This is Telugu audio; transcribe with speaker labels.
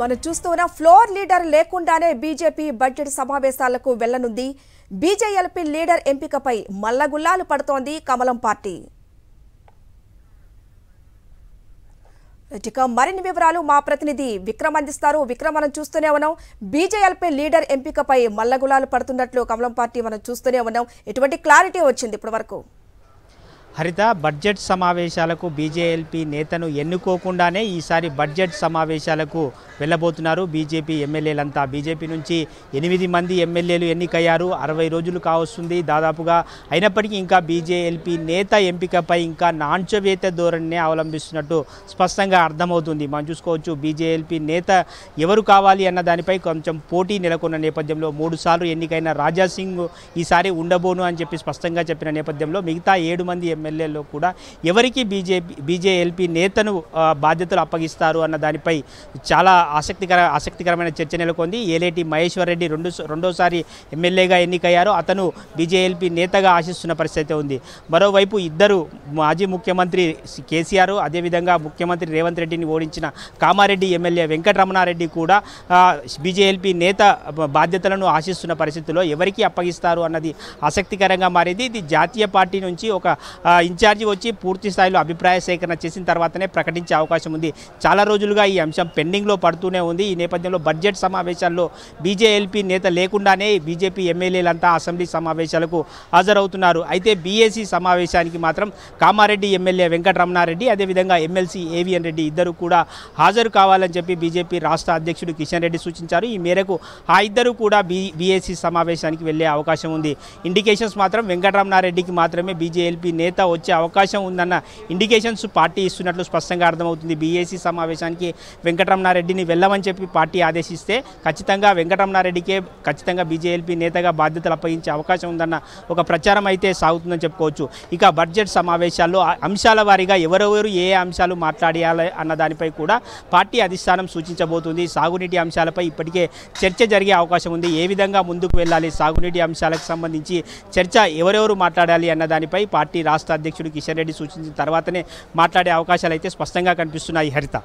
Speaker 1: మనం చూస్తున్న ఫ్లోర్ లీడర్ లేకుండానే బీజేపీ బడ్జెట్ సమావేశాలకు వెళ్లనుంది. బీజేఎల్పీ లీడర్ ఎంపికపై మల్లగుల్లాలు పడుతోంది కమలం పార్టీ. ఇక మరిన్ని వివరాలు మా ప్రతినిధి విక్రమ్ అందిస్తారు. విక్రమ్, మనం చూస్తూనే ఉన్నాం బీజేఎల్పీ లీడర్ ఎంపికపై మల్లగుల్లాలు పడుతున్నట్లు కమలం పార్టీ మనం చూస్తూనే ఉన్నాం. ఎటువంటి క్లారిటీ వచ్చింది ఇప్పటి వరకు?
Speaker 2: హరిత, బడ్జెట్ సమావేశాలకు బీజేఎల్పీ నేతను ఎన్నుకోకుండానే ఈసారి బడ్జెట్ సమావేశాలకు వెళ్ళబోతున్నారు బీజేపీ ఎమ్మెల్యేలంతా. బీజేపీ నుంచి 8 మంది ఎమ్మెల్యేలు ఎన్నికయ్యారు. 60 రోజులు కావస్తుంది దాదాపుగా. అయినప్పటికీ ఇంకా బీజేఎల్పీ నేత ఎంపికపై ఇంకా నాంచవేత ధోరణినే అవలంబిస్తున్నట్టు స్పష్టంగా అర్థమవుతుంది. మనం చూసుకోవచ్చు, బీజేఎల్పీ నేత ఎవరు కావాలి అన్న దానిపై కొంచెం పోటీ నెలకొన్న నేపథ్యంలో 3 సార్లు ఎన్నికైన రాజాసింగ్ ఈసారి ఉండబోను అని చెప్పి స్పష్టంగా చెప్పిన నేపథ్యంలో మిగతా 7 మంది ఎమ్మెల్యేల్లో కూడా ఎవరికి బీజేఎల్పీ నేతను బాధ్యతలు అప్పగిస్తారు అన్న దానిపై చాలా ఆసక్తికరమైన చర్చ నెలకొంది. ఏలేటి మహేశ్వర్ రెడ్డి రెండోసారి ఎమ్మెల్యేగా ఎన్నికయ్యారు. అతను బీజేఎల్పీ నేతగా ఆశిస్తున్న పరిస్థితి ఉంది. మరోవైపు ఇద్దరు మాజీ ముఖ్యమంత్రి కేసీఆర్, అదేవిధంగా ముఖ్యమంత్రి రేవంత్ రెడ్డిని ఓడించిన కామారెడ్డి ఎమ్మెల్యే వెంకటరమణారెడ్డి కూడా బీజేఎల్పీ నేత బాధ్యతలను ఆశిస్తున్న పరిస్థితుల్లో ఎవరికి అప్పగిస్తారు అన్నది ఆసక్తికరంగా మారింది. ఇది జాతీయ పార్టీ నుంచి ఒక ఇన్ఛార్జి వచ్చి పూర్తి స్థాయిలో అభిప్రాయ సేకరణ చేసిన తర్వాతనే ప్రకటించే అవకాశం ఉంది. చాలా రోజులుగా ఈ అంశం పెండింగ్లో పడుతూనే ఉంది. ఈ నేపథ్యంలో బడ్జెట్ సమావేశాల్లో బీజేఎల్పీ నేత లేకుండానే బీజేపీ ఎమ్మెల్యేలంతా అసెంబ్లీ సమావేశాలకు హాజరవుతున్నారు. అయితే బీఏసీ సమావేశానికి మాత్రం కామారెడ్డి ఎమ్మెల్యే వెంకటరమణారెడ్డి, అదేవిధంగా ఎమ్మెల్సీ ఏవిఎన్ రెడ్డి ఇద్దరు కూడా హాజరు కావాలని చెప్పి బీజేపీ రాష్ట్ర అధ్యక్షుడు కిషన్ రెడ్డి సూచించారు. ఈ మేరకు ఆ ఇద్దరు కూడా బీఏసీ సమావేశానికి వెళ్లే అవకాశం ఉంది. ఇండికేషన్స్ మాత్రం వెంకటరమణారెడ్డికి మాత్రమే బీజేఎల్పీ నేత వచ్చే అవకాశం ఉందన్న ఇండికేషన్స్ పార్టీ ఇస్తున్నట్లు స్పష్టంగా అర్థమవుతుంది. బీఏసీ సమావేశానికి వెంకటరమణారెడ్డిని వెళ్ళమని చెప్పి పార్టీ ఆదేశిస్తే ఖచ్చితంగా వెంకటరమణారెడ్డికే బీజేఎల్పీ నేతగా బాధ్యతలు అప్పగించే అవకాశం ఉందన్న ఒక ప్రచారం అయితే సాగుతుందని చెప్పుకోవచ్చు. ఇక బడ్జెట్ సమావేశాల్లో అంశాల వారీగా ఎవరెవరు ఏ అంశాలు మాట్లాడాలి అన్న దానిపై కూడా పార్టీ అధిష్టానం సూచించబోతుంది. సాగునీటి అంశాలపై ఇప్పటికే చర్చ జరిగే అవకాశం ఉంది. ఏ విధంగా ముందుకు వెళ్ళాలి, సాగునీటి అంశాలకు సంబంధించి చర్చ ఎవరెవరు మాట్లాడాలి అన్న దానిపై పార్టీ రాష్ట్ర అధ్యక్షుడు కిషన్ రెడ్డి సూచించిన తర్వాతనే మాట్లాడే అవకాశాలు అయితే స్పష్టంగా కనిపిస్తున్నాయి. హరిత.